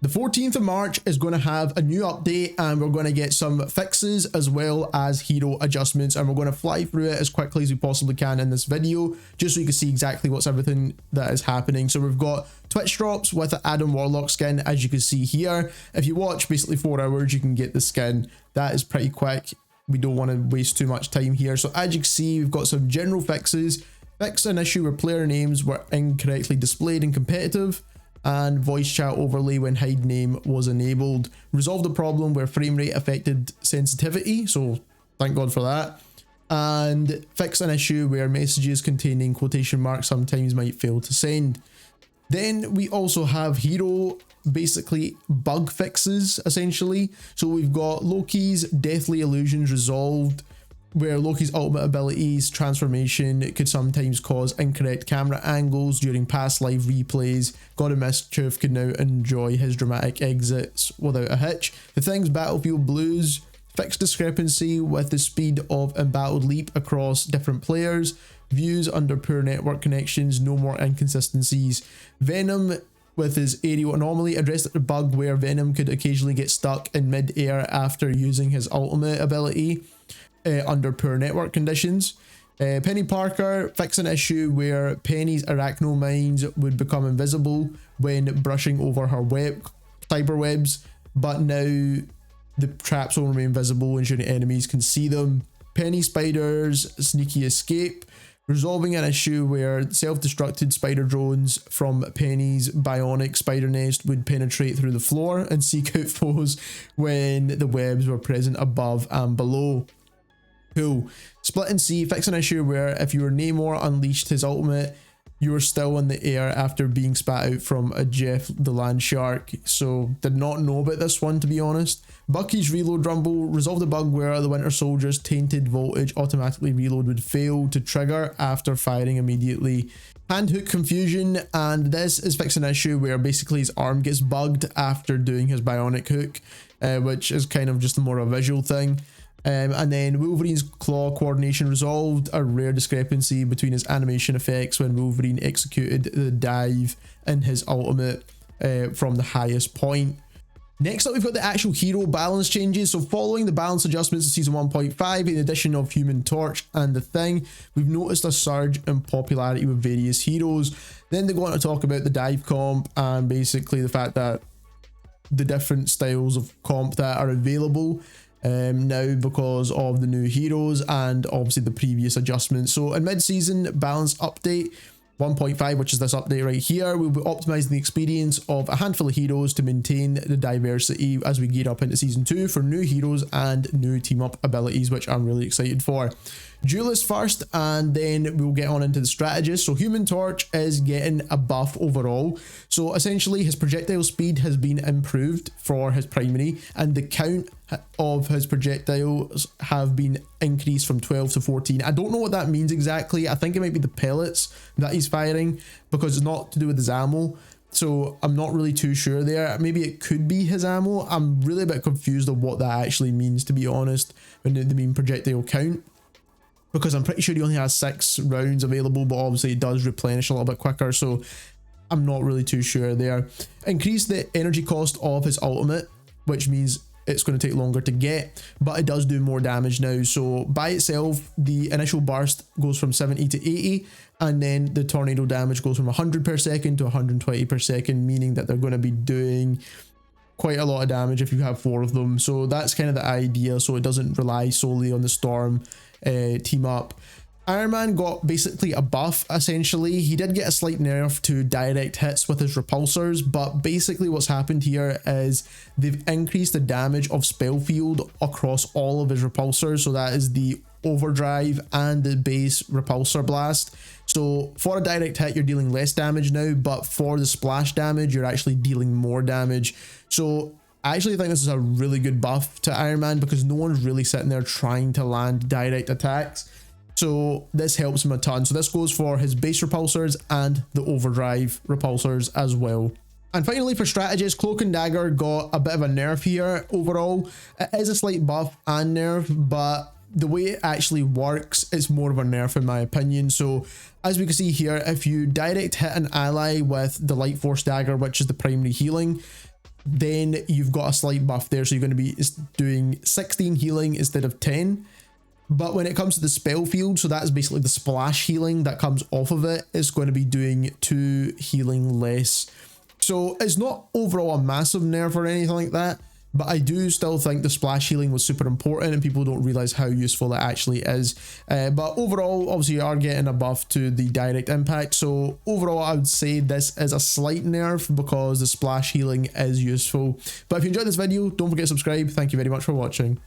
The 14th of March is going to have a new update, and we're going to get some fixes as well as hero adjustments, and we're going to fly through it as quickly as we possibly can in this video, just so you can see exactly what's everything that is happening. So we've got Twitch drops with the Adam Warlock skin, as you can see here. If you watch basically 4 hours, you can get the skin. That is pretty quick. We don't want to waste too much time here. So as you can see, we've got some general fixes. Fix an issue where player names were incorrectly displayed in competitive, and voice chat overlay when hide name was enabled. Resolve the problem where frame rate affected sensitivity, so thank God for that. And fix an issue where messages containing quotation marks sometimes might fail to send. Then we also have hero basically bug fixes essentially. So we've got Loki's deathly illusions resolved, where Loki's ultimate abilities transformation could sometimes cause incorrect camera angles during past live replays. God of Mischief can now enjoy his dramatic exits without a hitch. The Thing's Battlefield Blues fixed discrepancy with the speed of embattled leap across different players. Views under poor network connections, no more inconsistencies. Venom with his aerial anomaly addressed the bug where Venom could occasionally get stuck in mid-air after using his ultimate ability. Under poor network conditions. Penny Parker fixed an issue where Penny's arachno mines would become invisible when brushing over her cyber webs, but now the traps will remain visible ensuring enemies can see them. Penny Spider's sneaky escape, resolving an issue where self-destructed spider drones from Penny's bionic spider nest would penetrate through the floor and seek out foes when the webs were present above and below. Cool. Split and C fix an issue where if your Namor unleashed his ultimate, you were still in the air after being spat out from a Jeff the Land Shark. So did not know about this one, to be honest. Bucky's reload rumble resolved the bug where the Winter Soldier's tainted voltage automatically reload would fail to trigger after firing immediately. Hand hook confusion, and this is fixing an issue where basically his arm gets bugged after doing his bionic hook, which is kind of just more of a visual thing. And then Wolverine's claw coordination resolved a rare discrepancy between his animation effects when Wolverine executed the dive in his ultimate from the highest point. Next up, we've got the actual hero balance changes. So following the balance adjustments in season 1.5 and the addition of Human Torch and the Thing, we've noticed a surge in popularity with various heroes. Then they go on to talk about the dive comp and basically the fact that the different styles of comp that are available now because of the new heroes and obviously the previous adjustments. So in mid-season balance update 1.5, which is this update right here, we'll be optimizing the experience of a handful of heroes to maintain the diversity as we gear up into season 2 for new heroes and new team up abilities, which I'm really excited for. Duelist first, and then we'll get on into the strategist. So Human Torch is getting a buff overall. So essentially his projectile speed has been improved for his primary, and the count of his projectiles have been increased from 12 to 14. I don't know what that means exactly. I think it might be the pellets that he's firing, because it's not to do with his ammo. So I'm not really too sure there. Maybe it could be his ammo. I'm really a bit confused of what that actually means, to be honest, when they mean projectile count, because I'm pretty sure he only has 6 rounds available, but obviously it does replenish a little bit quicker, so I'm not really too sure there. Increase the energy cost of his ultimate, which means it's going to take longer to get, but it does do more damage now. So by itself, the initial burst goes from 70 to 80, and then the tornado damage goes from 100 per second to 120 per second, meaning that they're going to be doing quite a lot of damage if you have 4 of them. So that's kind of the idea, so it doesn't rely solely on the Storm team up. Iron Man got basically a buff, essentially. He did get a slight nerf to direct hits with his repulsors, but basically what's happened here is they've increased the damage of spell field across all of his repulsors. So that is the overdrive and the base repulsor blast. So for a direct hit, you're dealing less damage now, but for the splash damage, you're actually dealing more damage. So I actually think this is a really good buff to Iron Man, because no one's really sitting there trying to land direct attacks. So this helps him a ton. So this goes for his base repulsors and the overdrive repulsors as well. And finally for strategist, Cloak and Dagger got a bit of a nerf here overall. It is a slight buff and nerf, but the way it actually works, it's more of a nerf in my opinion. So as we can see here, if you direct hit an ally with the Light Force Dagger, which is the primary healing, then you've got a slight buff there. So you're going to be doing 16 healing instead of 10. But when it comes to the spell field, so that's basically the splash healing that comes off of it, it's going to be doing 2 healing less. So it's not overall a massive nerf or anything like that, but I do still think the splash healing was super important and people don't realize how useful it actually is. But overall, obviously you are getting a buff to the direct impact. So overall, I would say this is a slight nerf because the splash healing is useful. But if you enjoyed this video, don't forget to subscribe. Thank you very much for watching.